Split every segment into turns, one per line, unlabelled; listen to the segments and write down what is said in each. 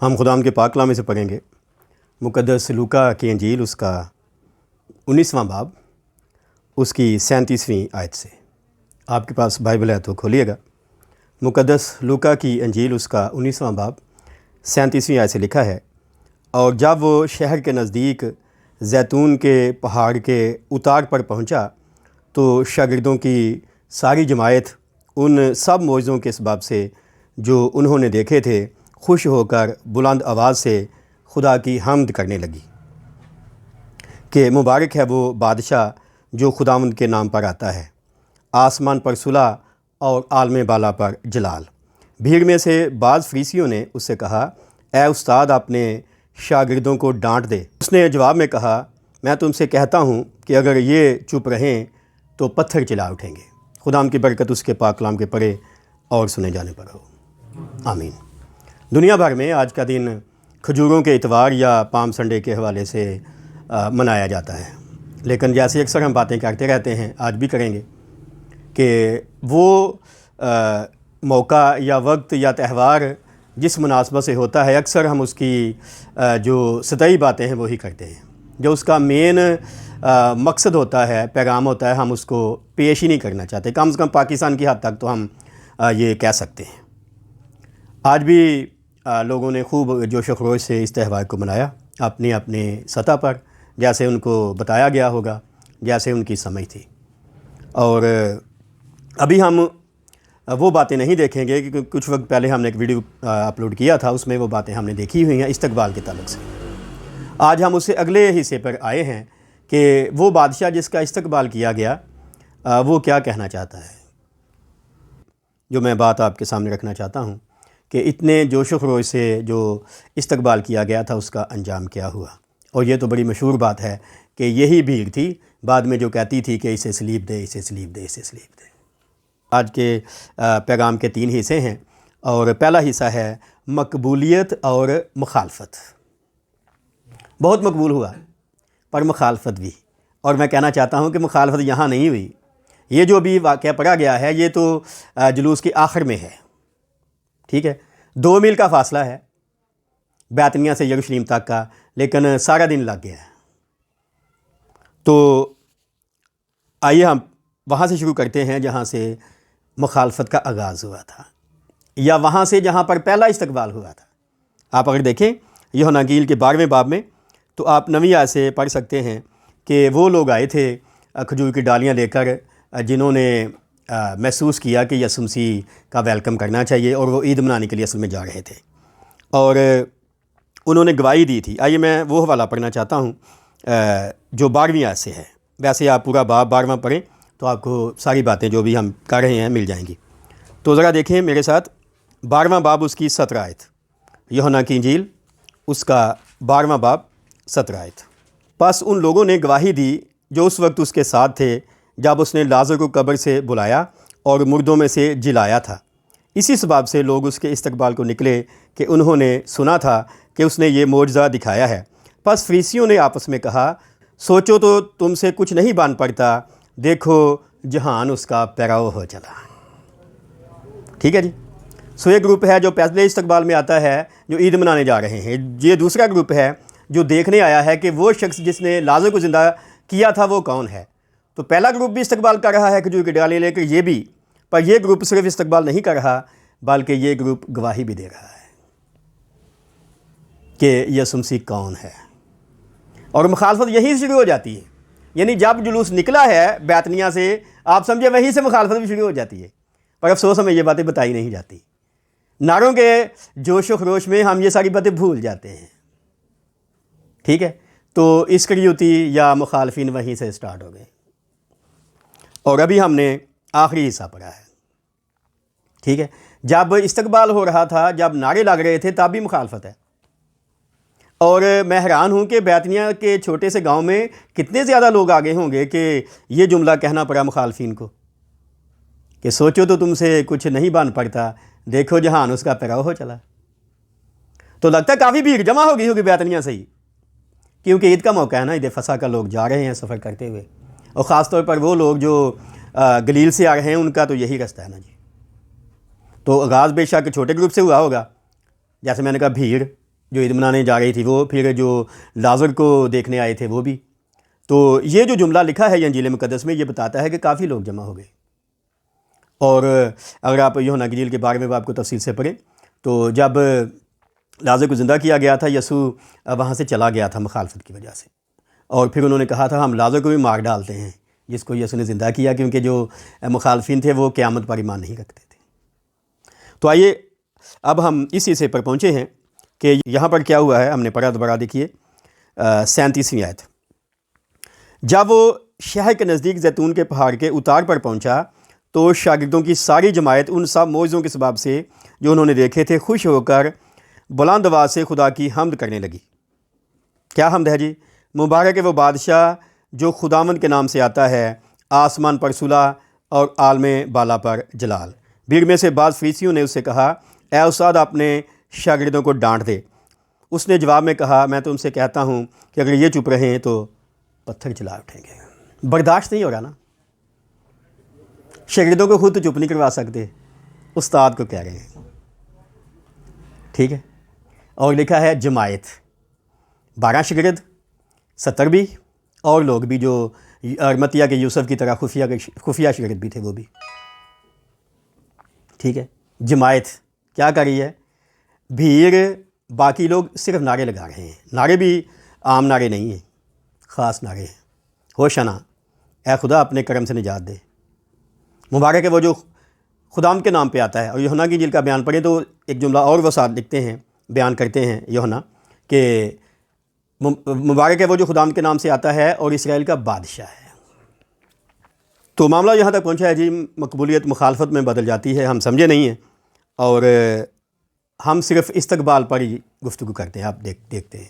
ہم خداوند کے پاک کلام سے پڑھیں گے مقدس لوکا کی انجیل اس کا 19واں باب اس کی 37ویں آیت سے۔ آپ کے پاس بائبل ہے تو کھولیے گا۔ مقدس لوکا کی انجیل اس کا 19واں باب 37ویں آیت سے لکھا ہے، اور جب وہ شہر کے نزدیک زیتون کے پہاڑ کے اتار پر پہنچا تو شاگردوں کی ساری جماعت ان سب معجزوں کے سبب سے جو انہوں نے دیکھے تھے خوش ہو کر بلند آواز سے خدا کی حمد کرنے لگی کہ مبارک ہے وہ بادشاہ جو خداوند کے نام پر آتا ہے، آسمان پر صلح اور عالم بالا پر جلال۔ بھیڑ میں سے بعض فریسیوں نے اس سے کہا، اے استاد اپنے شاگردوں کو ڈانٹ دے۔ اس نے جواب میں کہا، میں تم سے کہتا ہوں کہ اگر یہ چپ رہیں تو پتھر چلا اٹھیں گے۔ خداوند کی برکت اس کے پاک کلام کے پڑھے اور سنے جانے پر ہو، آمین۔ دنیا بھر میں آج کا دن کھجوروں کے اتوار یا پام سنڈے کے حوالے سے منایا جاتا ہے، لیکن جیسے اکثر ہم باتیں کرتے رہتے ہیں، آج بھی کریں گے کہ وہ موقع یا وقت یا تہوار جس مناسبت سے ہوتا ہے اکثر ہم اس کی جو سطحی باتیں ہیں وہی کرتے ہیں، جو اس کا مین مقصد ہوتا ہے، پیغام ہوتا ہے، ہم اس کو پیش ہی نہیں کرنا چاہتے۔ کم سے کم پاکستان کی حد تک تو ہم یہ کہہ سکتے ہیں۔ آج بھی لوگوں نے خوب جوش و خروش سے اس تہوار کو منایا اپنی اپنی سطح پر، جیسے ان کو بتایا گیا ہوگا، جیسے ان کی سمجھ تھی۔ اور ابھی ہم وہ باتیں نہیں دیکھیں گے کہ کچھ وقت پہلے ہم نے ایک ویڈیو اپلوڈ کیا تھا، اس میں وہ باتیں ہم نے دیکھی ہوئی ہیں استقبال کے تعلق سے۔ آج ہم اس سے اگلے حصے پر آئے ہیں کہ وہ بادشاہ جس کا استقبال کیا گیا وہ کیا کہنا چاہتا ہے۔ جو میں بات آپ کے سامنے رکھنا چاہتا ہوں کہ اتنے جوش و خروش سے جو استقبال کیا گیا تھا اس کا انجام کیا ہوا۔ اور یہ تو بڑی مشہور بات ہے کہ یہی بھیڑ تھی بعد میں جو کہتی تھی کہ اسے سلیب دے، اسے سلیب دے، اسے سلیب دے۔ آج کے پیغام کے 3 حصے ہیں، اور پہلا حصہ ہے مقبولیت اور مخالفت۔ بہت مقبول ہوا پر مخالفت بھی، اور میں کہنا چاہتا ہوں کہ مخالفت یہاں نہیں ہوئی۔ یہ جو بھی واقعہ پڑھا گیا ہے یہ تو جلوس کے آخر میں ہے، ٹھیک ہے، 2 میل کا فاصلہ ہے بیتنیہ سے یروشلم تک کا، لیکن سارا دن لگ گیا ہے۔ تو آئیے ہم وہاں سے شروع کرتے ہیں جہاں سے مخالفت کا آغاز ہوا تھا، یا وہاں سے جہاں پر پہلا استقبال ہوا تھا۔ آپ اگر دیکھیں یوحنا انجیل کے 12ویں باب میں تو آپ 9ویں آیت سے پڑھ سکتے ہیں کہ وہ لوگ آئے تھے کھجور کی ڈالیاں لے کر، جنہوں نے محسوس کیا کہ یسوع مسیح کا ویلکم کرنا چاہیے، اور وہ عید منانے کے لیے اصل میں جا رہے تھے، اور انہوں نے گواہی دی تھی۔ آئیے میں وہ حوالہ پڑھنا چاہتا ہوں جو 12ویں آیت سے ہے۔ ویسے آپ پورا باب 12واں پڑھیں تو آپ کو ساری باتیں جو بھی ہم کر رہے ہیں مل جائیں گی۔ تو ذرا دیکھیں میرے ساتھ 12واں باب اس کی 17 آیت، یوحنا کی انجیل اس کا 12واں باب 17 آیت۔ پس ان لوگوں نے گواہی دی جو اس وقت اس کے ساتھ تھے جب اس نے لازر کو قبر سے بلایا اور مردوں میں سے جلایا تھا۔ اسی سبب سے لوگ اس کے استقبال کو نکلے کہ انہوں نے سنا تھا کہ اس نے یہ معجزہ دکھایا ہے۔ پس فریسیوں نے آپس میں کہا، سوچو تو تم سے کچھ نہیں بن پڑتا، دیکھو جہان اس کا پیراؤ ہو چلا۔ ٹھیک ہے جی، سو ایک گروپ ہے جو پہلے استقبال میں آتا ہے جو عید منانے جا رہے ہیں، یہ دوسرا گروپ ہے جو دیکھنے آیا ہے کہ وہ شخص جس نے لازر کو زندہ کیا تھا وہ کون ہے۔ تو پہلا گروپ بھی استقبال کر رہا ہے کھجور کی ڈالی لے کر، یہ بھی، پر یہ گروپ صرف استقبال نہیں کر رہا بلکہ یہ گروپ گواہی بھی دے رہا ہے کہ یسوع مسیح کون ہے۔ اور مخالفت یہیں سے شروع ہو جاتی ہے، یعنی جب جلوس نکلا ہے بیتنیہ سے، آپ سمجھے وہیں سے مخالفت بھی شروع ہو جاتی ہے، پر افسوس ہمیں یہ باتیں بتائی نہیں جاتی۔ نعروں کے جوش و خروش میں ہم یہ ساری باتیں بھول جاتے ہیں، ٹھیک ہے۔ تو اسکریوتی یا مخالفین وہیں سے سٹارٹ ہو گئے، اور ابھی ہم نے آخری حصہ پڑھا ہے، ٹھیک ہے۔ جب استقبال ہو رہا تھا، جب نعرے لگ رہے تھے، تب بھی مخالفت ہے۔ اور میں حیران ہوں کہ بیتنیہ کے چھوٹے سے گاؤں میں کتنے زیادہ لوگ آگے ہوں گے کہ یہ جملہ کہنا پڑا مخالفین کو کہ سوچو تو تم سے کچھ نہیں بن پڑتا، دیکھو جہان اس کا پیراؤ ہو چلا۔ تو لگتا ہے کافی بھیڑ جمع ہو گئی ہوگی بیتنیہ سے ہی، کیونکہ عید کا موقع ہے نا، عید فصح کا، لوگ جا رہے ہیں سفر کرتے ہوئے، اور خاص طور پر وہ لوگ جو گلیل سے آ رہے ہیں ان کا تو یہی رستہ ہے نا جی۔ تو آغاز بے شک چھوٹے گروپ سے ہوا ہوگا، جیسے میں نے کہا بھیڑ، جو عید منانے جا رہی تھی وہ، پھر جو لازر کو دیکھنے آئے تھے وہ بھی. تو یہ جو جملہ لکھا ہے انجیل مقدس میں، یہ بتاتا ہے کہ کافی لوگ جمع ہو گئے. اور اگر آپ یوحنا کی انجیل کے بارے میں آپ کو تفصیل سے پڑھیں تو جب لازر کو زندہ کیا گیا تھا، یسوع وہاں سے چلا گیا تھا مخالفت کی وجہ سے، اور پھر انہوں نے کہا تھا ہم لازر کو بھی مار ڈالتے ہیں، جس کو یسوع نے زندہ کیا، کیونکہ جو مخالفین تھے وہ قیامت پر ایمان نہیں رکھتے تھے. تو آئیے اب ہم اس حصے پر پہنچے ہیں کہ یہاں پر کیا ہوا ہے. ہم نے پڑھا، دوبارہ دیکھیے 37ویں آیت. جب وہ شہر کے نزدیک زیتون کے پہاڑ کے اتار پر پہنچا تو شاگردوں کی ساری جماعت ان سب معجزوں کے سبب سے جو انہوں نے دیکھے تھے خوش ہو کر بلند آواز سے خدا کی حمد کرنے لگی. کیا حمد ہے جی؟ مبارک ہے وہ بادشاہ جو خداوند کے نام سے آتا ہے، آسمان پر صلح اور عالم بالا پر جلال. بھیڑ میں سے بعض فریسیوں نے اس سے کہا، اے استاد اپنے شاگردوں کو ڈانٹ دے. اس نے جواب میں کہا، میں تم سے کہتا ہوں کہ اگر یہ چپ رہیں تو پتھر چلا اٹھیں گے. برداشت نہیں ہو رہا نا، شاگردوں کو خود تو چپ نہیں کروا سکتے، استاد کو کہہ رہے ہیں. ٹھیک ہے. اور لکھا ہے جماعت، 12 شاگرد، 70 بھی، اور لوگ بھی جو ارمتیہ کے یوسف کی طرح خفیہ شاگرد بھی تھے وہ بھی. ٹھیک ہے. جماعت کیا کر رہی ہے؟ بھیڑ، باقی لوگ صرف نعرے لگا رہے ہیں. نعرے بھی عام نعرے نہیں ہیں، خاص نعرے ہیں. ہوشنا، اے خدا اپنے کرم سے نجات دے. مبارک ہے وہ جو خداوند کے نام پہ آتا ہے. اور یوحنا کی انجیل کا بیان پڑھیں تو ایک جملہ اور وہ ساتھ لکھتے ہیں، بیان کرتے ہیں یوحنا کہ مبارک ہے وہ جو خداوند کے نام سے آتا ہے اور اسرائیل کا بادشاہ ہے. تو معاملہ یہاں تک پہنچا ہے جی. مقبولیت مخالفت میں بدل جاتی ہے، ہم سمجھے نہیں ہیں، اور ہم صرف استقبال پر ہی گفتگو کرتے ہیں. آپ دیکھتے ہیں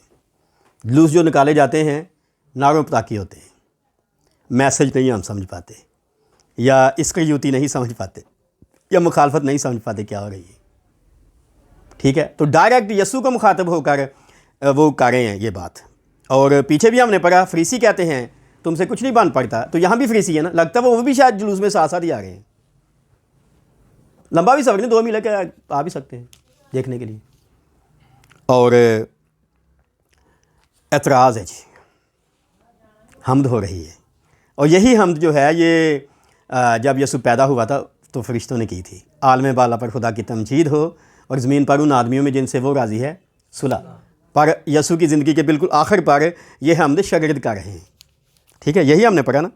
جلوس جو نکالے جاتے ہیں نعروں پتاکی ہوتے ہیں، میسج نہیں ہم سمجھ پاتے، یا اس کی یوتی نہیں سمجھ پاتے، یا مخالفت نہیں سمجھ پاتے کیا ہو رہی ہے. ٹھیک ہے. تو ڈائریکٹ یسوع کو مخاطب ہو کر وہ کر رہے ہیں یہ بات. اور پیچھے بھی ہم نے پڑھا فریسی کہتے ہیں تم سے کچھ نہیں بن پڑتا. تو یہاں بھی فریسی ہے نا، لگتا ہے وہ بھی شاید جلوس میں ساتھ ہی آ رہے ہیں. لمبا بھی سفر نہیں، 2 میل کے آ بھی سکتے ہیں دیکھنے کے لیے. اور اعتراض ہے جی، حمد ہو رہی ہے. اور یہی حمد جو ہے یہ جب یسوع پیدا ہوا تھا تو فرشتوں نے کی تھی. عالم بالا پر خدا کی تمجید ہو، اور زمین پر ان آدمیوں میں جن سے وہ راضی ہے صلح. پر یسوع کی زندگی کے بالکل آخر پر یہ حمد شاگرد کر رہے ہیں. ٹھیک ہے. یہی ہم نے پڑھا نا،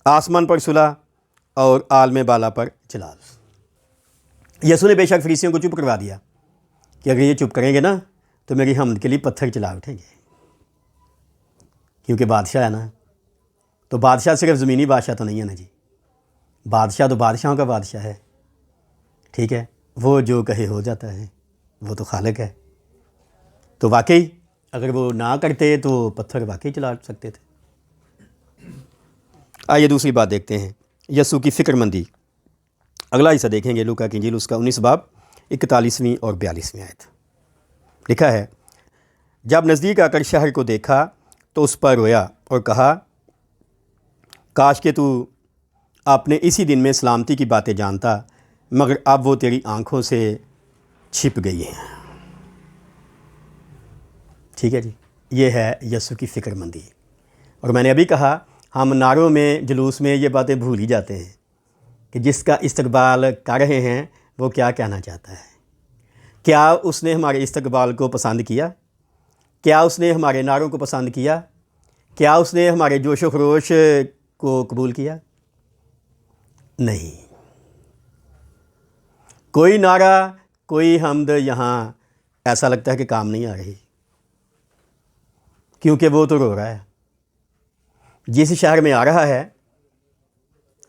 آسمان پر صلح اور عالم بالا پر جلال. یسوع نے بے شک فریسیوں کو چپ کروا دیا کہ اگر یہ چپ کریں گے نا تو میری حمد کے لیے پتھر چلا اٹھیں گے، کیونکہ بادشاہ ہے نا. تو بادشاہ صرف زمینی بادشاہ تو نہیں ہے نا جی، بادشاہ تو بادشاہوں کا بادشاہ ہے. ٹھیک ہے. وہ جو کہے ہو جاتا ہے، وہ تو خالق ہے. تو واقعی اگر وہ نہ کرتے تو پتھر واقعی چلا سکتے تھے. آئیے دوسری بات دیکھتے ہیں، یسوع کی فکر مندی. اگلا حصہ دیکھیں گے لوکا کی انجیل اس کا 19 باب 41ویں اور 42ویں آیت. لکھا ہے، جب نزدیک آ کر شہر کو دیکھا تو اس پر رویا اور کہا، کاش کہ تو اپنے اسی دن میں سلامتی کی باتیں جانتا، مگر اب وہ تیری آنکھوں سے چھپ گئی ہیں. ٹھیک ہے جی. یہ ہے یسوع کی فکر مندی. اور میں نے ابھی کہا ہم نعروں میں، جلوس میں یہ باتیں بھول ہی جاتے ہیں کہ جس کا استقبال کر رہے ہیں وہ کیا کہنا چاہتا ہے. کیا اس نے ہمارے استقبال کو پسند کیا؟ کیا اس نے ہمارے نعروں کو پسند کیا؟ کیا اس نے ہمارے جوش و خروش کو قبول کیا؟ نہیں. کوئی نعرہ، کوئی حمد یہاں ایسا لگتا ہے کہ کام نہیں آ رہی، کیونکہ وہ تو رو رہا ہے. جس شہر میں آ رہا ہے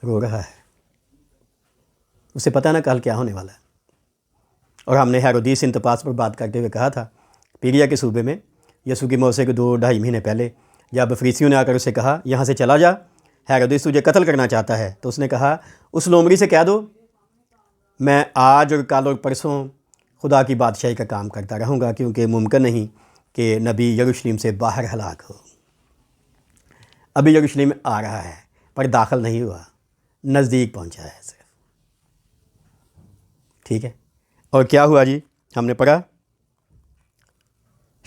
رو رہا ہے، اسے پتہ نہ کل کیا ہونے والا ہے. اور ہم نے ہیرودیس انتپاس پر بات کرتے ہوئے کہا تھا، پیریا کے صوبے میں یسوع کی موت سے 2-2.5 مہینے پہلے جب فریسیوں نے آ کر اسے کہا یہاں سے چلا جا، ہیرودیس تجھے قتل کرنا چاہتا ہے، تو اس نے کہا اس لومڑی سے کہہ دو میں آج اور کل اور پرسوں خدا کی بادشاہی کا کام کرتا رہوں گا، کیونکہ ممکن نہیں کہ نبی یروشلم سے باہر ہلاک ہو. ابھی یروشلم میں آ رہا ہے پر داخل نہیں ہوا، نزدیک پہنچا ہے صرف. ٹھیک ہے. اور کیا ہوا جی؟ ہم نے پڑھا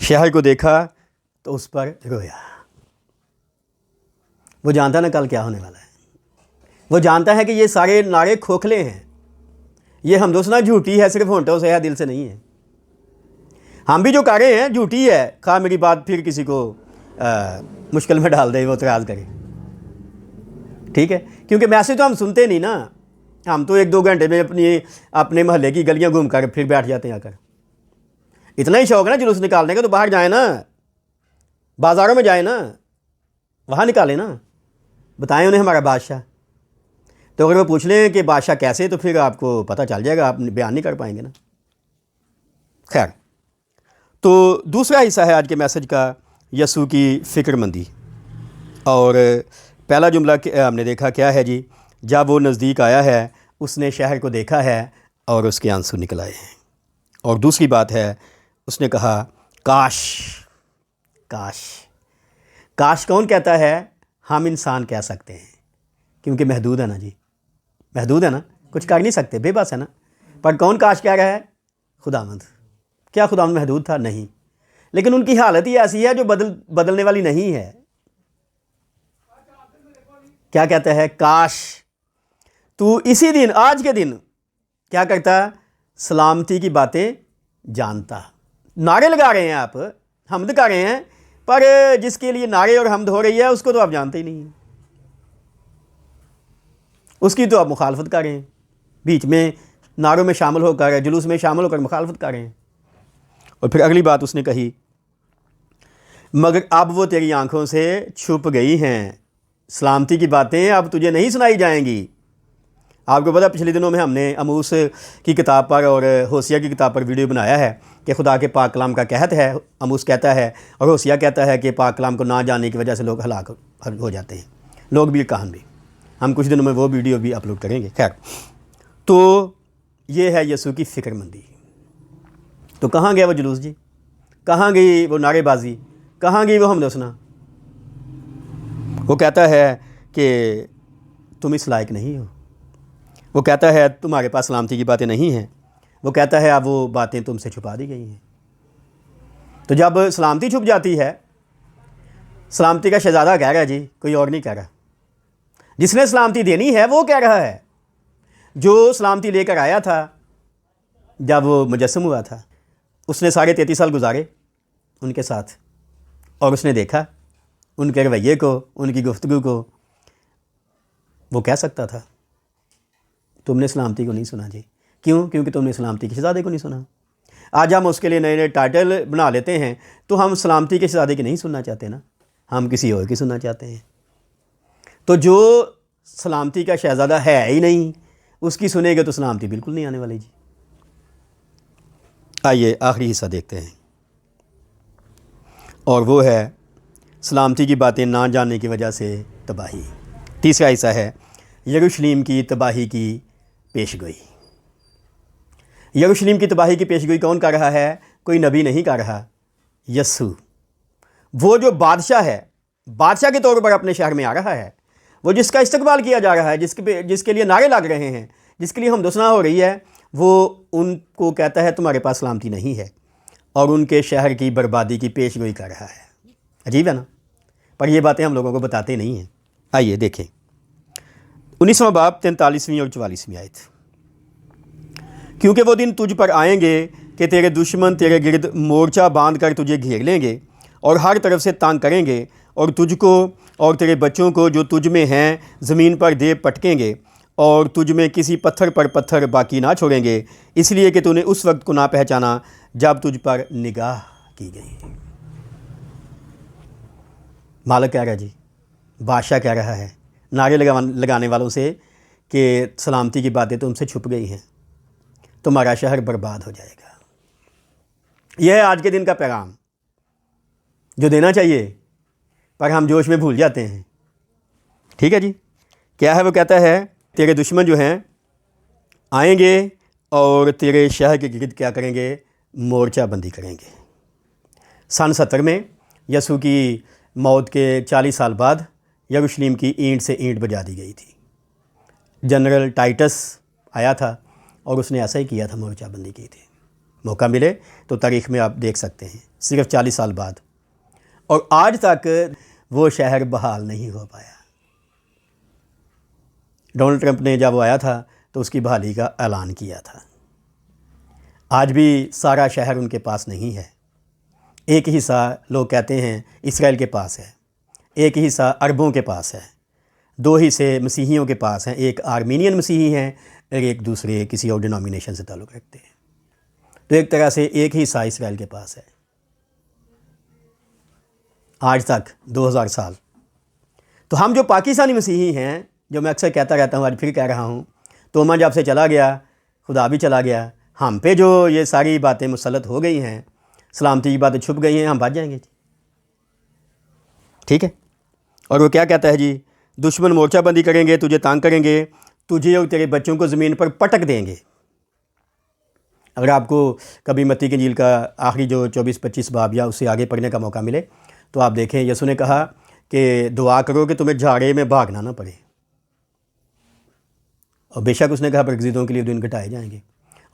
شہر کو دیکھا تو اس پر رویا۔ وہ جانتا نا کل کیا ہونے والا ہے، وہ جانتا ہے کہ یہ سارے نعرے کھوکھلے ہیں، یہ حمدوسنا جھوٹی ہے، صرف ہونٹوں سے ہے، دل سے نہیں ہے۔ ہم بھی جو کر رہے ہیں جھوٹی ہے، خواہ میری بات پھر کسی کو مشکل میں ڈال دے، وہ اعتراض کرے، ٹھیک ہے، کیونکہ میسج تو ہم سنتے نہیں نا، ہم تو 1-2 گھنٹے میں اپنے محلے کی گلیاں گھوم کر پھر بیٹھ جاتے ہیں آ کر۔ اتنا ہی شوق ہے نا جلوس نکالنے کا تو باہر جائیں نا، بازاروں میں جائیں نا، وہاں نکالیں نا، بتائیں انہیں ہمارا بادشاہ۔ تو اگر وہ پوچھ لیں کہ بادشاہ کیسے، تو پھر آپ کو پتہ چل جائے گا، آپ بیان نہیں کر پائیں گے نا۔ خیر، تو دوسرا حصہ ہے آج کے میسج کا، یسوع کی فکر مندی۔ اور پہلا جملہ ہم نے دیکھا کیا ہے جی، جب وہ نزدیک آیا ہے اس نے شہر کو دیکھا ہے اور اس کے آنسو نکل آئے ہیں۔ اور دوسری بات ہے، اس نے کہا کاش، کاش۔ کاش کون کہتا ہے؟ ہم انسان کہہ سکتے ہیں، کیونکہ محدود ہے نا جی، محدود ہے نا، کچھ کر نہیں سکتے، بے بس ہے نا۔ پر کون کاش کہہ رہا ہے؟ خداوند۔ کیا خداوند محدود تھا؟ نہیں، لیکن ان کی حالت ہی ایسی ہے جو بدلنے والی نہیں ہے۔ کیا کہتا ہے؟ کاش تو اسی دن، آج کے دن کیا کرتا؟ سلامتی کی باتیں جانتا۔ نعرے لگا رہے ہیں آپ، حمد کر رہے ہیں، پر جس کے لیے نعرے اور حمد ہو رہی ہے اس کو تو آپ جانتے ہی نہیں ہیں، اس کی تو آپ مخالفت کر رہے ہیں، بیچ میں نعروں میں شامل ہو کر، جلوس میں شامل ہو کر مخالفت کر رہے ہیں۔ اور پھر اگلی بات اس نے کہی، مگر اب وہ تیری آنکھوں سے چھپ گئی ہیں، سلامتی کی باتیں اب تجھے نہیں سنائی جائیں گی۔ آپ کو پتہ پچھلے دنوں میں ہم نے عموس کی کتاب پر اور ہوسیہ کی کتاب پر ویڈیو بنایا ہے کہ خدا کے پاک کلام کا قحط ہے، عموس کہتا ہے اور ہوسیہ کہتا ہے کہ پاک کلام کو نہ جاننے کی وجہ سے لوگ ہلاک ہو جاتے ہیں، لوگ بھی کہان بھی۔ ہم کچھ دنوں میں وہ ویڈیو بھی اپلوڈ کریں گے۔ خیر، تو یہ ہے یسوع کی فکر مندی۔ تو کہاں گیا وہ جلوس جی؟ کہاں گئی وہ نعرے بازی؟ کہاں گئی وہ حمد و ثنا؟ وہ کہتا ہے کہ تم اس لائق نہیں ہو، وہ کہتا ہے تمہارے پاس سلامتی کی باتیں نہیں ہیں، وہ کہتا ہے اب وہ باتیں تم سے چھپا دی گئی ہیں۔ تو جب سلامتی چھپ جاتی ہے، سلامتی کا شہزادہ کہہ رہا ہے جی، کوئی اور نہیں کہہ رہا، جس نے سلامتی دینی ہے وہ کہہ رہا ہے، جو سلامتی لے کر آیا تھا جب وہ مجسم ہوا تھا، اس نے 33.5 سال گزارے ان کے ساتھ، اور اس نے دیکھا ان کے رویے کو، ان کی گفتگو کو، وہ کہہ سکتا تھا تم نے سلامتی کو نہیں سنا جی۔ کیوں؟ کیونکہ تم نے سلامتی کے شہزادے کو نہیں سنا۔ آج ہم اس کے لیے نئے نئے ٹائٹل بنا لیتے ہیں، تو ہم سلامتی کے شہزادے کی نہیں سننا چاہتے نا، ہم کسی اور کی سننا چاہتے ہیں۔ تو جو سلامتی کا شہزادہ ہے ہی نہیں، اس کی سنے گے تو سلامتی بالکل نہیں آنے والی جی۔ آئیے آخری حصہ دیکھتے ہیں، اور وہ ہے سلامتی کی باتیں نہ جاننے کی وجہ سے تباہی۔ تیسرا حصہ ہے یروشلم کی تباہی کی پیشگوئی۔ یروشلم کی تباہی کی پیشگوئی کون کر رہا ہے؟ کوئی نبی نہیں کر رہا، یسوع، وہ جو بادشاہ ہے، بادشاہ کے طور پر اپنے شہر میں آ رہا ہے، وہ جس کا استقبال کیا جا رہا ہے، جس کے لیے نعرے لگ رہے ہیں، جس کے لیے حمد و ثنا ہو رہی ہے، وہ ان کو کہتا ہے تمہارے پاس سلامتی نہیں ہے، اور ان کے شہر کی بربادی کی پیشگوئی کر رہا ہے۔ عجیب ہے نا، پر یہ باتیں ہم لوگوں کو بتاتے نہیں ہیں۔ آئیے دیکھیں 19واں باب 43ویں اور 44ویں آیت۔ کیونکہ وہ دن تجھ پر آئیں گے کہ تیرے دشمن تیرے گرد مورچہ باندھ کر تجھے گھیر لیں گے اور ہر طرف سے تنگ کریں گے، اور تجھ کو اور تیرے بچوں کو جو تجھ میں ہیں زمین پر دے پٹکیں گے، اور تجھ میں کسی پتھر پر پتھر باقی نہ چھوڑیں گے، اس لیے کہ تو نے اس وقت کو نہ پہچانا جب تجھ پر نگاہ کی گئی۔ مالک کہہ رہا جی، بادشاہ کہہ رہا ہے نعرے لگانے والوں سے کہ سلامتی کی باتیں تم سے چھپ گئی ہیں، تمہارا شہر برباد ہو جائے گا۔ یہ ہے آج کے دن کا پیغام جو دینا چاہیے، پر ہم جوش میں بھول جاتے ہیں۔ ٹھیک ہے جی، کیا ہے؟ وہ کہتا ہے تیرے دشمن جو ہیں آئیں گے اور تیرے شہر کے گرد کیا کریں گے؟ مورچہ بندی کریں گے۔ سن 70 میں یسوع کی موت کے 40 سال بعد یروشلم کی اینٹ سے اینٹ بجا دی گئی تھی۔ جنرل ٹائٹس آیا تھا اور اس نے ایسا ہی کیا تھا، مورچہ بندی کی تھی۔ موقع ملے تو تاریخ میں آپ دیکھ سکتے ہیں، صرف 40 سال بعد، اور آج تک وہ شہر بحال نہیں ہو پایا۔ ڈونلڈ ٹرمپ نے جب وہ آیا تھا تو اس کی بحالی کا اعلان کیا تھا۔ آج بھی سارا شہر ان کے پاس نہیں ہے، ایک حصہ لوگ کہتے ہیں اسرائیل کے پاس ہے، ایک حصہ عربوں کے پاس ہے، 2 حصے مسیحیوں کے پاس ہیں، ایک آرمینین مسیحی ہیں اور ایک دوسرے کسی اور ڈینومینیشن سے تعلق رکھتے ہیں۔ تو ایک طرح سے ایک ہی حصہ اسرائیل کے پاس ہے۔ آج تک 2000 سال۔ تو ہم جو پاکستانی مسیحی ہیں، جو میں اکثر کہتا رہتا ہوں، آج پھر کہہ رہا ہوں، توما جب سے چلا گیا، خدا بھی چلا گیا، ہم پہ جو یہ ساری باتیں مسلط ہو گئی ہیں، سلامتی کی باتیں چھپ گئی ہیں، ہم بچ جائیں گے جی، ٹھیک ہے۔ اور وہ کیا کہتا ہے جی، دشمن مورچہ بندی کریں گے، تجھے تانگ کریں گے، تجھے اور تیرے بچوں کو زمین پر پٹک دیں گے۔ اگر آپ کو کبھی متی کی انجیل کا آخری جو 24-25 باب یا اس سے آگے پڑھنے کا موقع ملے تو آپ دیکھیں، یسوع نے کہا کہ دعا کرو کہ تمہیں جھاڑے میں بھاگنا نہ پڑے، اور بے شک اس نے کہا برگزیدوں کے لیے دن گھٹائے جائیں گے،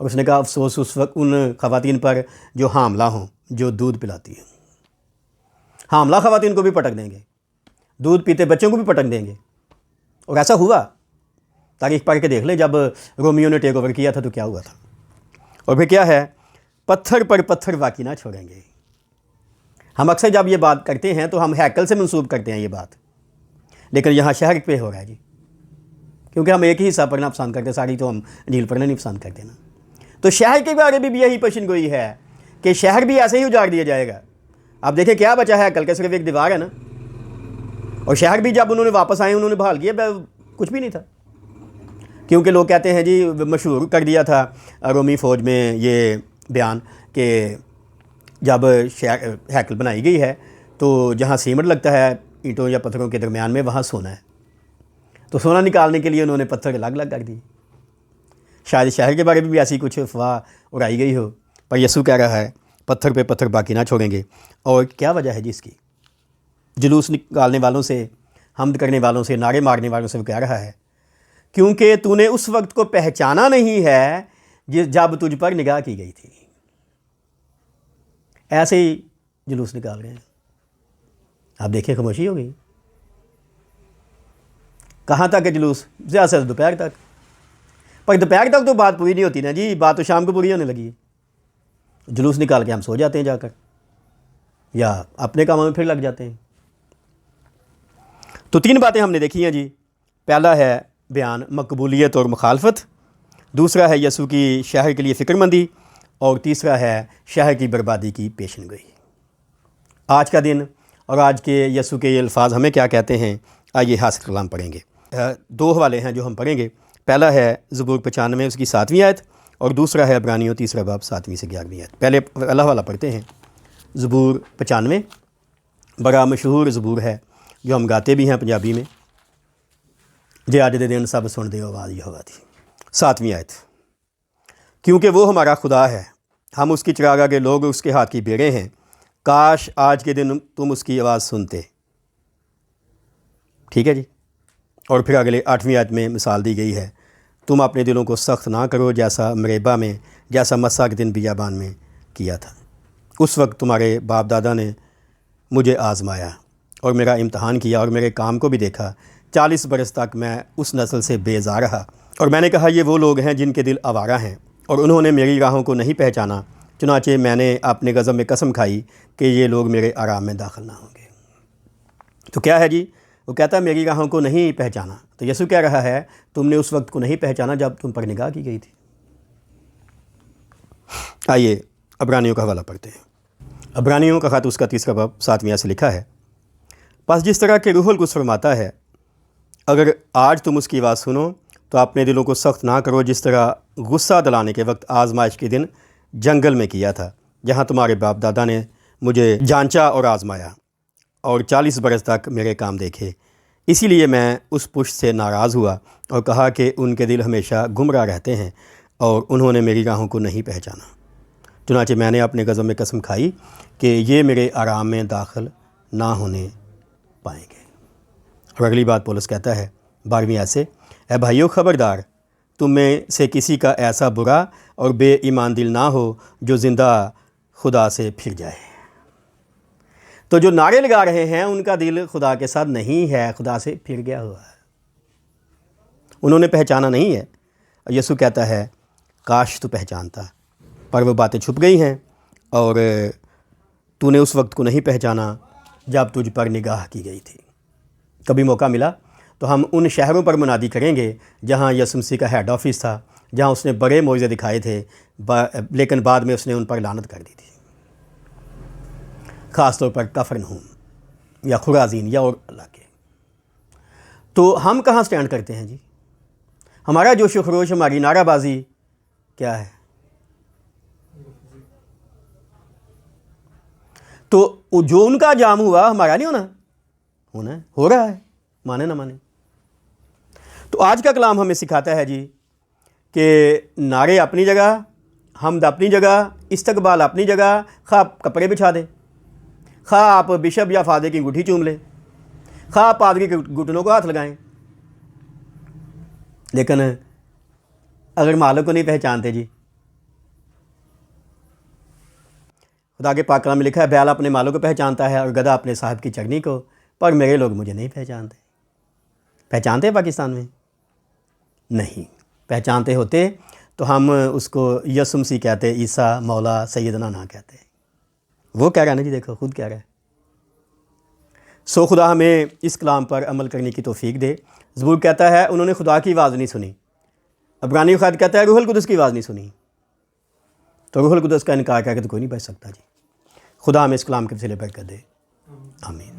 اور اس نے کہا افسوس اس وقت ان خواتین پر جو حاملہ ہوں، جو دودھ پلاتی ہیں۔ حاملہ خواتین کو بھی پٹک دیں گے، دودھ پیتے بچوں کو بھی پٹک دیں گے، اور ایسا ہوا۔ تاریخ پڑھ کے دیکھ لیں، جب رومیو نے ٹیک اوور کیا تھا تو کیا ہوا تھا۔ اور پھر کیا ہے، پتھر پر پتھر باقی نہ چھوڑیں گے۔ ہم اکثر جب یہ بات کرتے ہیں تو ہم ہیکل سے منسوب کرتے ہیں یہ بات، لیکن یہاں شہر پہ ہو رہا ہے جی، کیونکہ ہم ایک ہی حصہ پڑھنا پسند کرتے ہیں، ساری تو ہم انجیل پڑھنا نہیں پسند کرتے نا۔ تو شہر کے بارے میں بھی یہی پیشن گوئی ہے کہ شہر بھی ایسے ہی اجاڑ دیا جائے گا۔ اب دیکھیں کیا بچا ہے، ہیکل کے صرف ایک دیوار ہے نا، اور شہر بھی جب انہوں نے واپس آئے انہوں نے بحال کیا، کچھ بھی نہیں تھا، کیونکہ لوگ کہتے ہیں جی مشہور کر دیا تھا رومی فوج میں یہ بیان کہ جب ہیکل بنائی گئی ہے تو جہاں سیمنٹ لگتا ہے اینٹوں یا پتھروں کے درمیان میں، وہاں سونا ہے، تو سونا نکالنے کے لیے انہوں نے پتھر الگ الگ کر دیے۔ شاید شہر کے بارے میں بھی ایسی کچھ افواہ اڑائی گئی ہو، پر یسوع کہہ رہا ہے پتھر پہ پتھر باقی نہ چھوڑیں گے۔ اور کیا وجہ ہے جی اس کی؟ جلوس نکالنے والوں سے، حمد کرنے والوں سے، نعرے مارنے والوں سے وہ کہہ رہا ہے کیونکہ تو نے اس وقت کو پہچانا نہیں ہے جب تجھ پر نگاہ کی گئی تھی۔ ایسے ہی جلوس نکال رہے ہیں، آپ دیکھیں خاموشی ہو گئی۔ کہاں تک ہے جلوس؟ زیادہ سے دوپہر تک، پر دوپہر تک تو بات پوری نہیں ہوتی نا جی، بات تو شام کو پوری ہونے لگی ہے۔ جلوس نکال کے ہم سو جاتے ہیں جا کر، یا اپنے کاموں میں پھر لگ جاتے ہیں۔ تو 3 باتیں ہم نے دیکھی ہیں جی۔ پہلا ہے بیان مقبولیت اور مخالفت، دوسرا ہے یسوع کی شہر کے لیے فکر مندی، اور تیسرا ہے شہر کی بربادی کی پیشن گوئی۔ آج کا دن اور آج کے یسوع کے یہ الفاظ ہمیں کیا کہتے ہیں؟ آئیے حاصل کلام پڑھیں گے۔ 2 حوالے ہیں جو ہم پڑھیں گے۔ پہلا ہے زبور 95 اس کی 7ویں آیت، اور دوسرا ہے عبرانیوں 3 باب 7ویں سے 11ویں آیت۔ پہلے اللہ والا پڑھتے ہیں۔ زبور 95 بڑا مشہور زبور ہے جو ہم گاتے بھی ہیں پنجابی میں۔ جے اج دے دن سب سن دے آواز یہوہ دی۔ 7ویں آیت، کیونکہ وہ ہمارا خدا ہے، ہم اس کی چراگاہ کے لوگ اس کے ہاتھ کی بھیڑیں ہیں، کاش آج کے دن تم اس کی آواز سنتے۔ ٹھیک ہے جی۔ اور پھر اگلے 8ویں آیت میں مثال دی گئی ہے، تم اپنے دلوں کو سخت نہ کرو جیسا مریبہ میں، جیسا مسا کے دن بیابان میں کیا تھا۔ اس وقت تمہارے باپ دادا نے مجھے آزمایا اور میرا امتحان کیا اور میرے کام کو بھی دیکھا۔ 40 برس تک میں اس نسل سے بیزار رہا، اور میں نے کہا یہ وہ لوگ ہیں جن کے دل آوارہ ہیں، اور انہوں نے میری راہوں کو نہیں پہچانا، چنانچہ میں نے اپنے غضب میں قسم کھائی کہ یہ لوگ میرے آرام میں داخل نہ ہوں گے۔ تو کیا ہے جی؟ وہ کہتا ہے میری راہوں کو نہیں پہچانا۔ تو یسوع کہہ رہا ہے تم نے اس وقت کو نہیں پہچانا جب تم پر نگاہ کی گئی تھی۔ آئیے عبرانیوں کا حوالہ پڑھتے ہیں۔ عبرانیوں کا خط اس کا 3 باب 7ویں آیت سے لکھا ہے، پس جس طرح کہ روح القدس فرماتا ہے، اگر آج تم اس کی آواز سنو تو اپنے دلوں کو سخت نہ کرو، جس طرح غصہ دلانے کے وقت آزمائش کے دن جنگل میں کیا تھا، جہاں تمہارے باپ دادا نے مجھے جانچا اور آزمایا، اور 40 برس تک میرے کام دیکھے۔ اسی لیے میں اس پشت سے ناراض ہوا اور کہا کہ ان کے دل ہمیشہ گمراہ رہتے ہیں، اور انہوں نے میری راہوں کو نہیں پہچانا۔ چنانچہ میں نے اپنے غضب میں قسم کھائی کہ یہ میرے آرام میں داخل نہ ہونے پائیں گے۔ اور اگلی بات پولس کہتا ہے 12ویں آیت سے، اے بھائیو خبردار، تم میں سے کسی کا ایسا برا اور بے ایمان دل نہ ہو جو زندہ خدا سے پھر جائے۔ تو جو نعرے لگا رہے ہیں ان کا دل خدا کے ساتھ نہیں ہے، خدا سے پھر گیا ہوا ہے، انہوں نے پہچانا نہیں ہے۔ یسوع کہتا ہے کاش تو پہچانتا، پر وہ باتیں چھپ گئی ہیں اور تو نے اس وقت کو نہیں پہچانا جب تجھ پر نگاہ کی گئی تھی۔ کبھی موقع ملا تو ہم ان شہروں پر منادی کریں گے جہاں یسوع مسیح کا ہیڈ آفس تھا، جہاں اس نے بڑے معجزے دکھائے تھے، لیکن بعد میں اس نے ان پر لعنت کر دی تھی، خاص طور پر کفرنہوم یا خرازین یا اور علاقے۔ تو ہم کہاں سٹینڈ کرتے ہیں جی؟ ہمارا جوش و خروش، ہماری نعرہ بازی کیا ہے؟ تو جو ان کا جام ہوا ہمارا نہیں ہونا ہے، ہو رہا ہے، مانے نہ مانے۔ تو آج کا کلام ہمیں سکھاتا ہے جی کہ نعرے اپنی جگہ، حمد اپنی جگہ، استقبال اپنی جگہ، خواہ آپ کپڑے بچھا دیں، خواہ آپ بشپ یا فادر کی انگوٹھی چوم لیں، خواہ آپ پادری کے گھٹنوں کو ہاتھ لگائیں، لیکن اگر مالک کو نہیں پہچانتے جی، خدا کے پاک کلام میں لکھا ہے بیال اپنے مالک کو پہچانتا ہے اور گدھا اپنے صاحب کی چرنی کو، پر میرے لوگ مجھے نہیں پہچانتے۔ پہچانتے ہیں پاکستان میں؟ نہیں پہچانتے ہوتے تو ہم اس کو یسوع مسیح کہتے، عیسیٰ مولا سیدنا نہ کہتے۔ وہ کہہ رہا ہے نا جی، دیکھو خود کہہ رہا ہے۔ خدا ہمیں اس کلام پر عمل کرنے کی توفیق دے۔ زبور کہتا ہے انہوں نے خدا کی آواز نہیں سنی، عبرانی خط کہتا ہے روح القدس کی آواز نہیں سنی۔ تو روح القدس کا انکار کر کے تو کوئی نہیں بچ سکتا جی۔ خدا ہمیں اس کلام کے وسیلے برکت دے، آمین۔